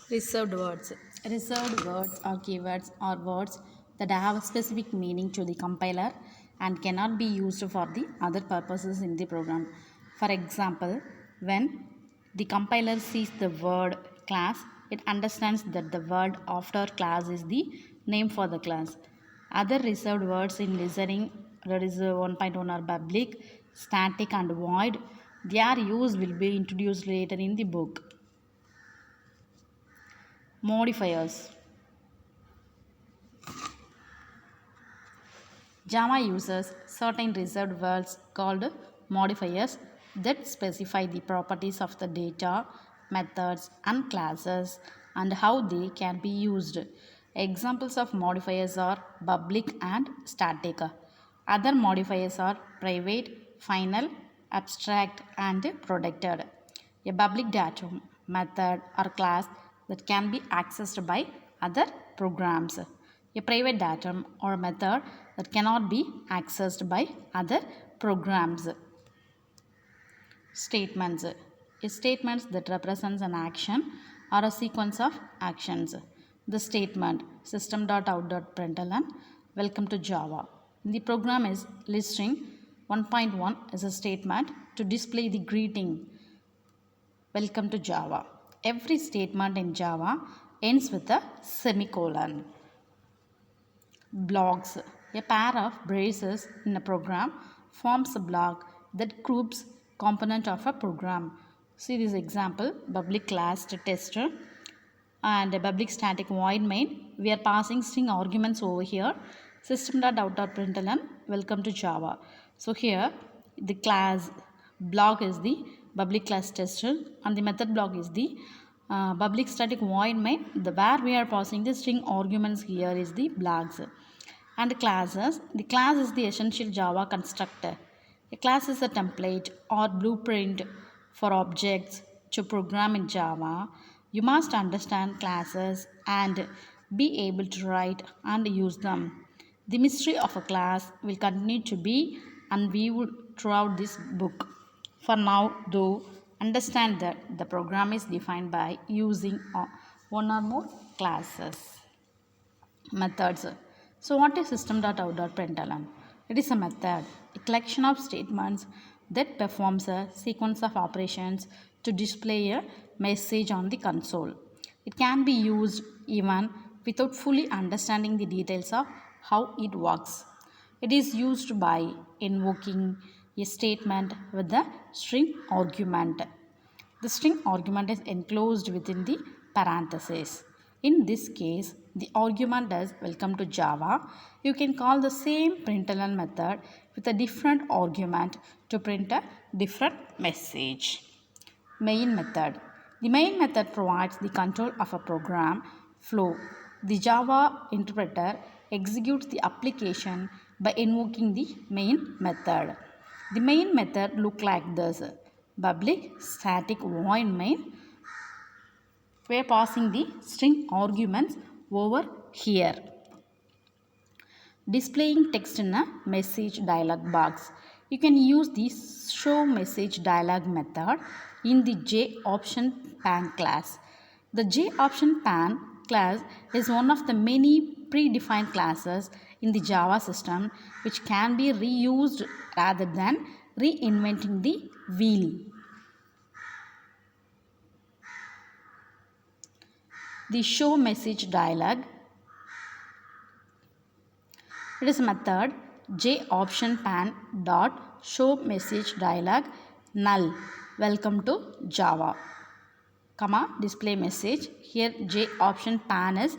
Reserved words. Reserved words or keywords are words that have a specific meaning to the compiler and cannot be used for the other purposes in the program. For example, when the compiler sees the word class, it understands that the word after class is the name for the class. Other reserved words in listening, that is 1.1, are public, static, and void. Their use will be introduced later in the book. Modifiers. Java uses certain reserved words called modifiers that specify the properties of the data, methods, and classes and how they can be used. Examples of modifiers are public and static. Other modifiers are private, final, abstract, and protected. A public data method or class that can be accessed by other programs. A private datum or method that cannot be accessed by other programs. Statements. A statement that represents an action or a sequence of actions. The statement system.out.println welcome to Java. The program is listing 1.1 is a statement to display the greeting welcome to Java. Every statement in Java ends with a semicolon. Blocks. A pair of braces in a program forms a block that groups component of a program. See this example, public class tester and a public static void main. We are passing string arguments over here. System.out.println welcome to Java. So here the class block is the public class tester and the method block is the public static void main. The where we are passing the string arguments here is the blocks. And classes. The class is the essential Java constructor. A class is a template or blueprint for objects to program in Java. You must understand classes and be able to write and use them. The mystery of a class will continue to be unveiled throughout this book. For now, though, understand that the program is defined by using one or more classes. Methods. So what is system.out.println? It is a method, a collection of statements that performs a sequence of operations to display a message on the console. It can be used even without fully understanding the details of how it works. It is used by invoking a statement with the string argument. The string argument is enclosed within the parentheses. In this case, the argument is welcome to Java. You can call the same println method with a different argument to print a different message. Main method. The main method provides the control of a program flow. The Java interpreter executes the application by invoking the main method. The main method looks like this. Public static void main. We are passing the string arguments over here. Displaying text in a message dialog box. You can use the show message dialog method in the JOptionPan class. The JOptionPan class is one of the many predefined classes in the Java system which can be reused rather than reinventing the wheel. The show message dialog. It is a method JOptionPan dot show message dialog null welcome to Java comma display message. Here JOptionPan is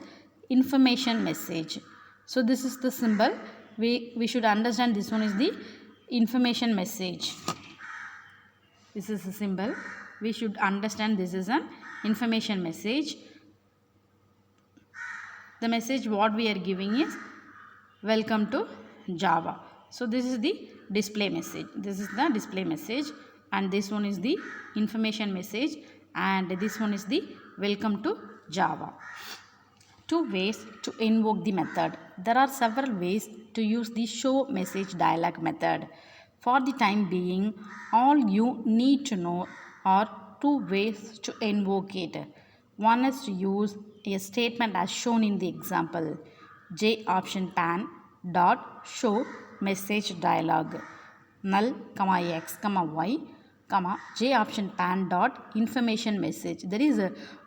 information message. So this is the symbol. We should understand this one is the information message. This is the symbol. We should understand this is an information message. The message what we are giving is welcome to Java. So this is the display message. This is the display message and this one is the information message and this one is the welcome to Java. Two ways to invoke the method. There are several ways to use the show message dialog method. For the time being, all you need to know are two ways to invoke it. One is to use a statement as shown in the example. J option pan dot show message dialog null comma x comma y comma j option pan dot information message. That is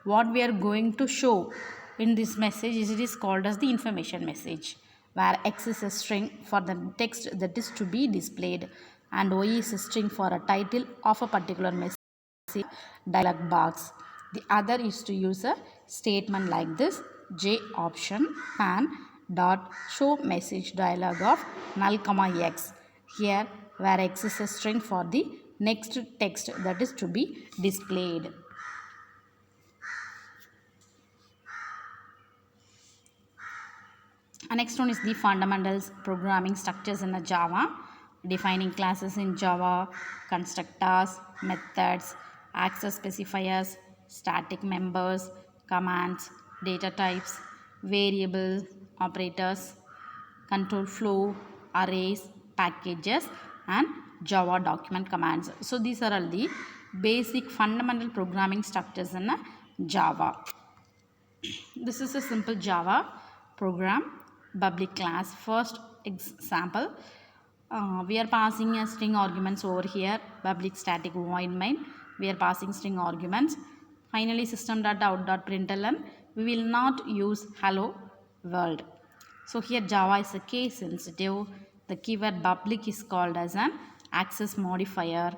what we are going to show in this message is it is called as the information message, where x is a string for the text that is to be displayed and y is a string for a title of a particular message dialog box. The other is to use a statement like this: j option pan dot show message dialog of null comma x, here where x is a string for the next text that is to be displayed. And next one is the fundamentals programming structures in the Java, defining classes in Java, constructors, methods, access specifiers, static members, commands, data types, variables, operators, control flow, arrays, packages, and Java document commands. So these are all the basic fundamental programming structures in Java. This is a simple Java program, public class. First example, we are passing a string arguments over here, public static void main. We are passing string arguments. Finally, system.out.println. We will not use hello world. So here Java is a case sensitive. The keyword public is called as an access modifier.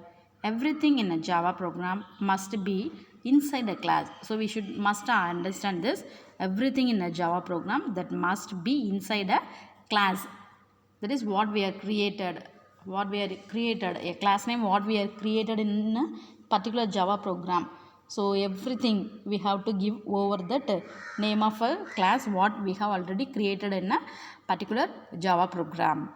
Everything in a Java program must be inside a class. So we must understand this. Everything in a Java program that must be inside a class. That is what we are created. A class name what we are created in a particular Java program. So everything we have to give over that name of a class what we have already created in a particular Java program.